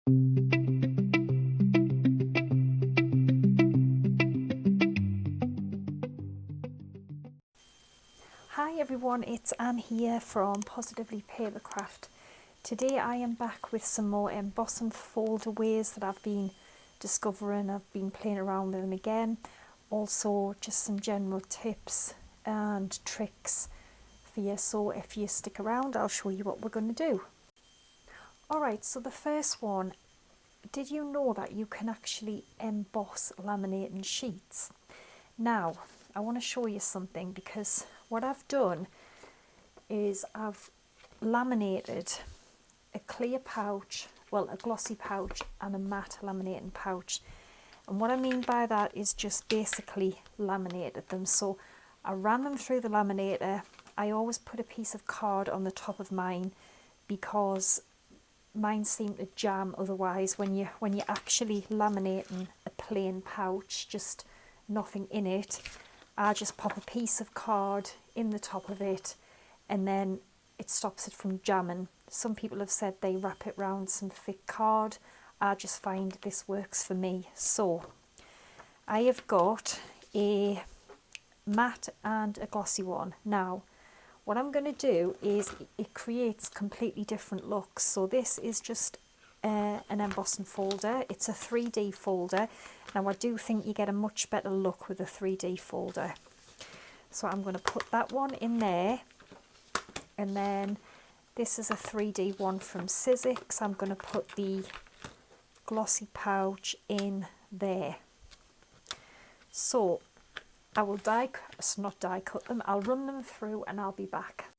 Hi everyone, it's Anne here from Positively Papercraft. Today I am back with some more embossing foldaways that I've been discovering. I've been playing around with them again. Also just some general tips and tricks for you. So if you stick around, I'll show you what we're going to do. Alright, so the first one, did you know that you can actually emboss laminating sheets? Now, I want to show you something, because what I've done is I've laminated a clear pouch, well, a glossy pouch and a matte laminating pouch. And what I mean by that is just basically laminated them. So I ran them through the laminator. I always put a piece of card on the top of mine because mine seem to jam otherwise when you're actually laminating a plain pouch, just nothing in it. I just pop a piece of card in the top of it and then it stops it from jamming. Some people have said they wrap it around some thick card. I just find this works for me. So I have got a matte and a glossy one. Now what I'm going to do is it creates completely different looks. So this is just an embossing folder. It's a 3D folder. Now I do think you get a much better look with a 3D folder. So I'm going to put that one in there, and then this is a 3D one from SIZZIX. I'm going to put the glossy pouch in there. So I will not die cut them, I'll run them through and I'll be back.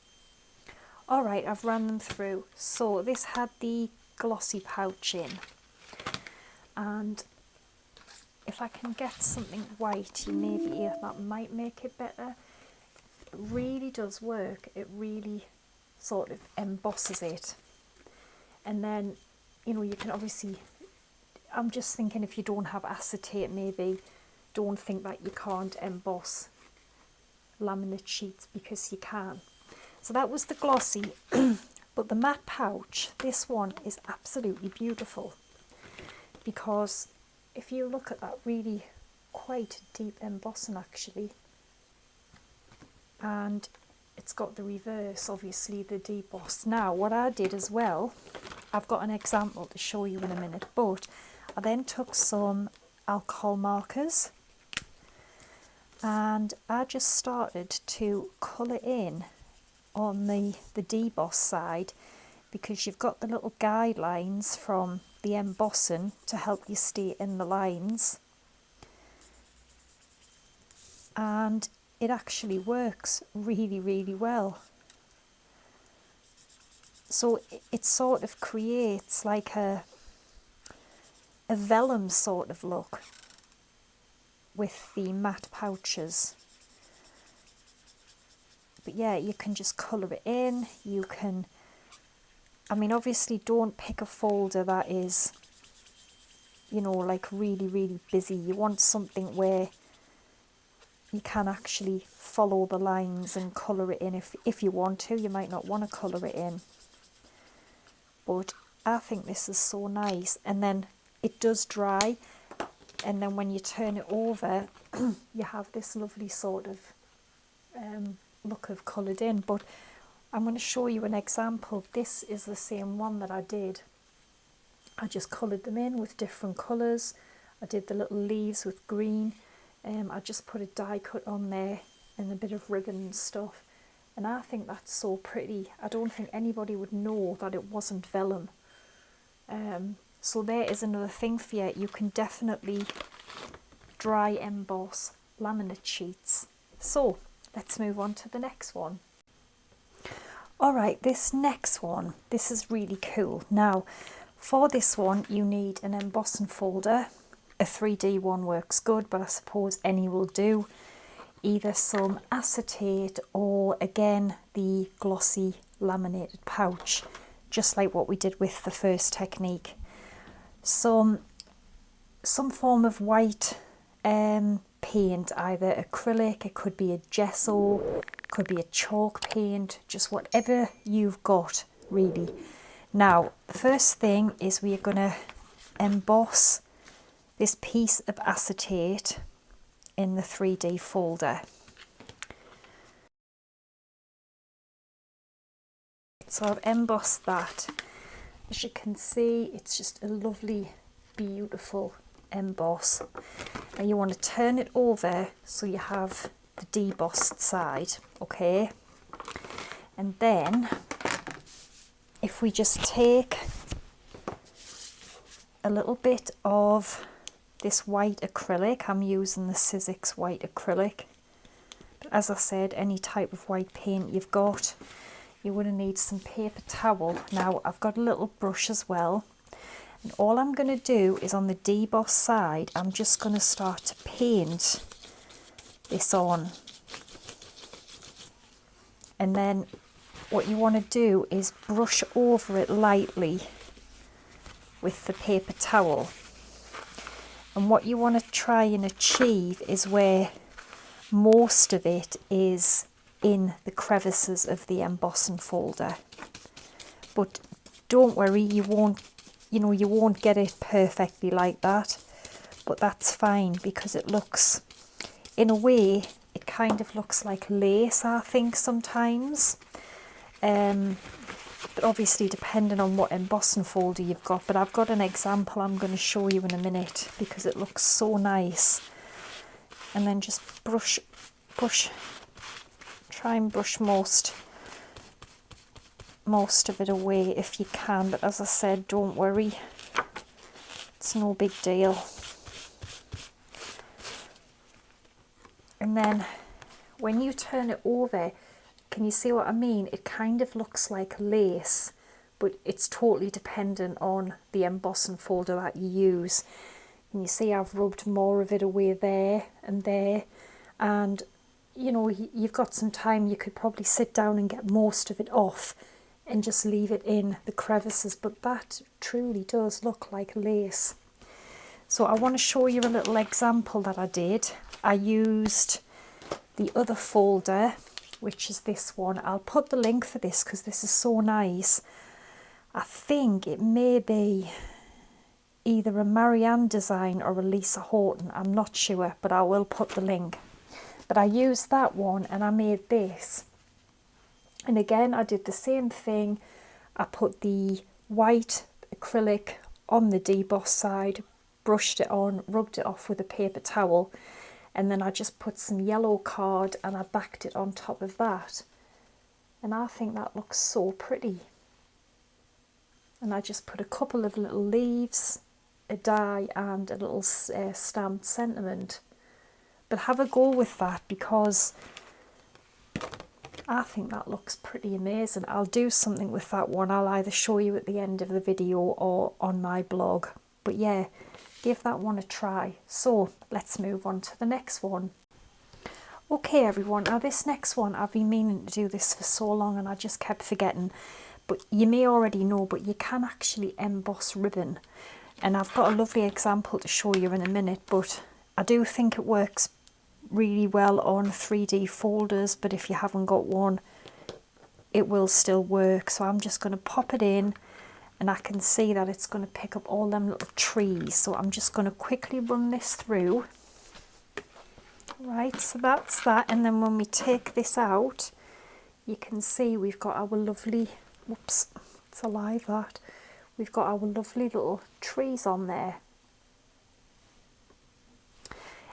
Alright, I've run them through. So this had the glossy pouch in, and if I can get something white, maybe that might make it better. It really does work. It really sort of embosses it. And then, you know, you can obviously, I'm just thinking if you don't have acetate, maybe don't think that you can't emboss laminate sheets, because you can. So that was the glossy. But the matte pouch, this one is absolutely beautiful, because if you look at that, really quite deep embossing actually, and it's got the reverse, obviously the deboss. Now what I did as well, I've got an example to show you in a minute, but I then took some alcohol markers and I just started to colour in on the deboss side, because you've got the little guidelines from the embossing to help you stay in the lines, and it actually works really, really well. So it sort of creates like a vellum sort of look with the matte pouches. But yeah, you can just colour it in. You can, I mean, obviously don't pick a folder that is, you know, like really, really busy. You want something where you can actually follow the lines and colour it in if you want to. You might not want to colour it in. But I think this is so nice. And then it does dry. And then when you turn it over, you have this lovely sort of look of coloured in. But I'm going to show you an example. This is the same one that I did. I just coloured them in with different colours. I did the little leaves with green. I just put a die cut on there and a bit of ribbon and stuff. And I think that's so pretty. I don't think anybody would know that it wasn't vellum. So there is another thing for you. You can definitely dry emboss laminate sheets. So let's move on to the next one. Alright, this next one, this is really cool. Now, for this one, you need an embossing folder. A 3D one works good, but I suppose any will do. Either some acetate or, again, the glossy laminated pouch, just like what we did with the first technique. Some form of white paint, either acrylic, it could be a gesso, could be a chalk paint, just whatever you've got really. Now the first thing is we are going to emboss this piece of acetate in the 3D folder. So I've embossed that. As you can see, it's just a lovely, beautiful emboss. And you want to turn it over so you have the debossed side, okay? And then if we just take a little bit of this white acrylic, I'm using the SIZZIX white acrylic. But as I said, any type of white paint you've got, you're going to need some paper towel. Now I've got a little brush as well, and all I'm going to do is on the deboss side, I'm just going to start to paint this on. And then what you want to do is brush over it lightly with the paper towel. And what you want to try and achieve is where most of it is in the crevices of the embossing folder. But don't worry, you won't get it perfectly like that, but that's fine because it looks, in a way, it kind of looks like lace, I think, sometimes. But obviously depending on what embossing folder you've got. But I've got an example I'm going to show you in a minute because it looks so nice. And then just brush, try and brush most of it away if you can. But as I said, don't worry, it's no big deal. And then when you turn it over, can you see what I mean? It kind of looks like lace, but it's totally dependent on the embossing folder that you use. And you see I've rubbed more of it away there, and you know, you've got some time, you could probably sit down and get most of it off and just leave it in the crevices, but that truly does look like lace. So I want to show you a little example that I did. I used the other folder, which is this one. I'll put the link for this because this is so nice. I think it may be either a Marianne design or a Lisa Horton, I'm not sure, but I will put the link. But I used that one and I made this. And again, I did the same thing. I put the white acrylic on the deboss side, brushed it on, rubbed it off with a paper towel, and then I just put some yellow card and I backed it on top of that. And I think that looks so pretty. And I just put a couple of little leaves, a die and a little stamped sentiment. But have a go with that because I think that looks pretty amazing. I'll do something with that one. I'll either show you at the end of the video or on my blog. But yeah, give that one a try. So let's move on to the next one. Okay everyone, now this next one, I've been meaning to do this for so long and I just kept forgetting. But you may already know, but you can actually emboss ribbon. And I've got a lovely example to show you in a minute, but I do think it works really well on 3D folders, but if you haven't got one, it will still work. So I'm just going to pop it in and I can see that it's going to pick up all them little trees. So I'm just going to quickly run this through. Right, so that's that. And then when we take this out, you can see we've got our lovely, whoops, it's alive that. We've got our lovely little trees on there.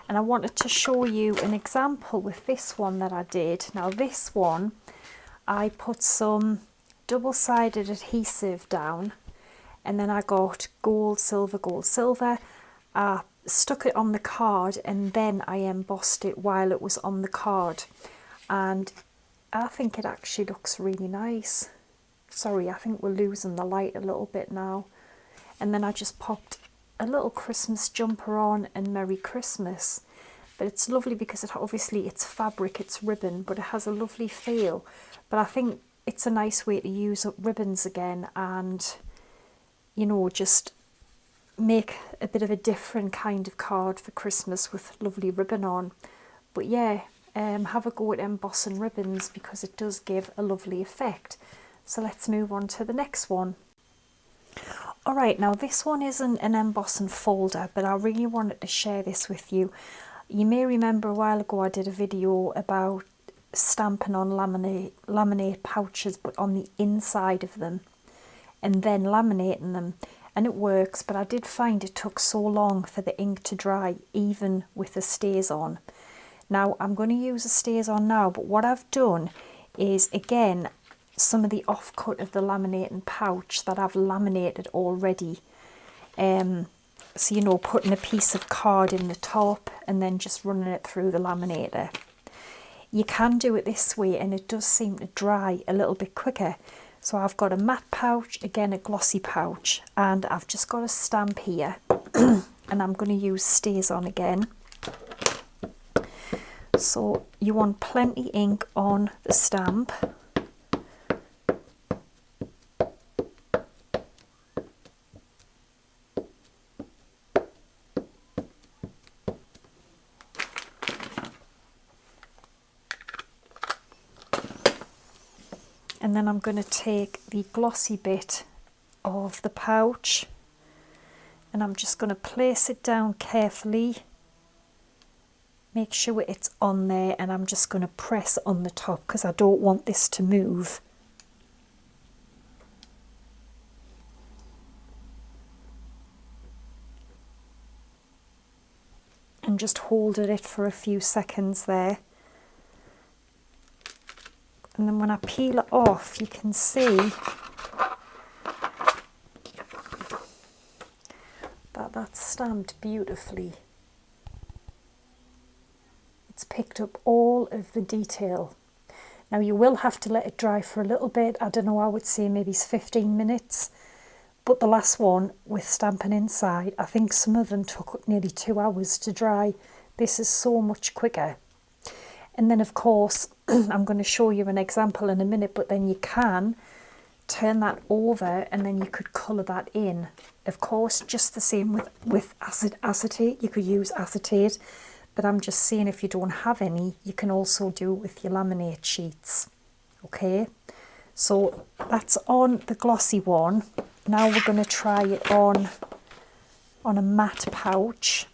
And I wanted to show you an example with this one that I did. Now this one, I put some double-sided adhesive down and then I got gold, silver. I stuck it on the card and then I embossed it while it was on the card. And I think it actually looks really nice. Sorry, I think we're losing the light a little bit now. And then I just popped a little Christmas jumper on and Merry Christmas. But it's lovely because obviously it's fabric, it's ribbon, but it has a lovely feel. But I think it's a nice way to use up ribbons again and, you know, just make a bit of a different kind of card for Christmas with lovely ribbon on. But yeah, have a go at embossing ribbons because it does give a lovely effect. So let's move on to the next one. Alright, now this one isn't an embossing folder, but I really wanted to share this with you. You may remember a while ago I did a video about stamping on laminate pouches, but on the inside of them, and then laminating them. And it works, but I did find it took so long for the ink to dry, even with the StazOn. Now I'm going to use a StazOn now, but what I've done is, again, some of the offcut of the laminating pouch that I've laminated already. So, you know, putting a piece of card in the top and then just running it through the laminator. You can do it this way and it does seem to dry a little bit quicker. So I've got a matte pouch, again a glossy pouch, and I've just got a stamp here and I'm going to use StazOn again. So you want plenty ink on the stamp. And then I'm going to take the glossy bit of the pouch and I'm just going to place it down carefully. Make sure it's on there, and I'm just going to press on the top because I don't want this to move. And just holding it for a few seconds there. And then when I peel it off, you can see that that's stamped beautifully. It's picked up all of the detail. Now you will have to let it dry for a little bit. I don't know, I would say maybe 15 minutes. But the last one with stamping inside, I think some of them took nearly 2 hours to dry. This is so much quicker. And then of course, I'm going to show you an example in a minute, but then you can turn that over and then you could colour that in. Of course, just the same with acetate. You could use acetate, but I'm just saying if you don't have any, you can also do it with your laminate sheets. Okay, so that's on the glossy one. Now we're going to try it on a matte pouch.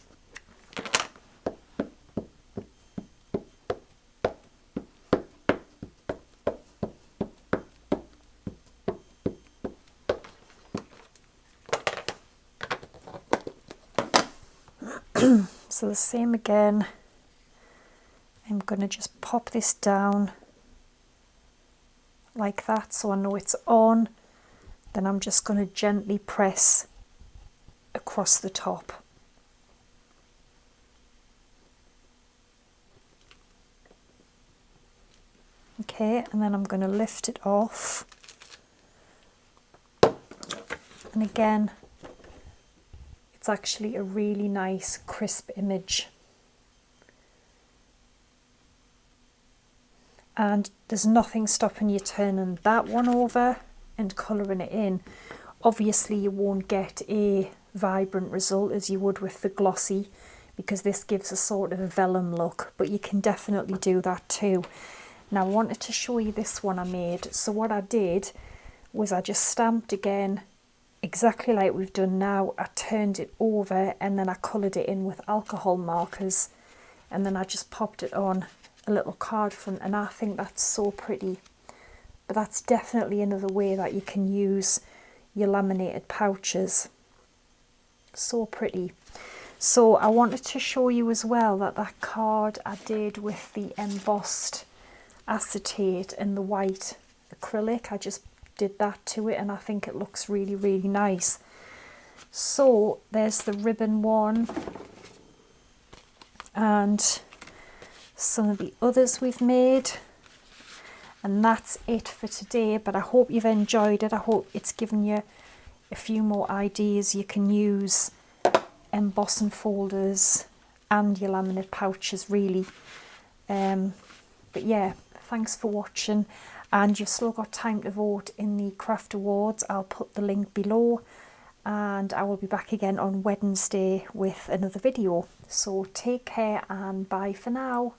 So the same again, I'm going to just pop this down like that so I know it's on. Then I'm just going to gently press across the top. Okay, and then I'm going to lift it off. And again, it's actually a really nice crisp image. And there's nothing stopping you turning that one over and colouring it in. Obviously you won't get a vibrant result as you would with the glossy, because this gives a sort of a vellum look, but you can definitely do that too. Now I wanted to show you this one I made. So what I did was I just stamped again exactly like we've done now. I turned it over and then I coloured it in with alcohol markers, and then I just popped it on a little card front, and I think that's so pretty. But that's definitely another way that you can use your laminated pouches. So pretty. So I wanted to show you as well that card I did with the embossed acetate and the white acrylic, I just did that to it and I think it looks really, really nice. So there's the ribbon one and some of the others we've made, and that's it for today. But I hope you've enjoyed it. I hope it's given you a few more ideas. You can use embossing folders and your laminate pouches really. But yeah, thanks for watching, and you've still got time to vote in the craft awards. I'll put the link below, and I will be back again on Wednesday with another video. So take care and bye for now.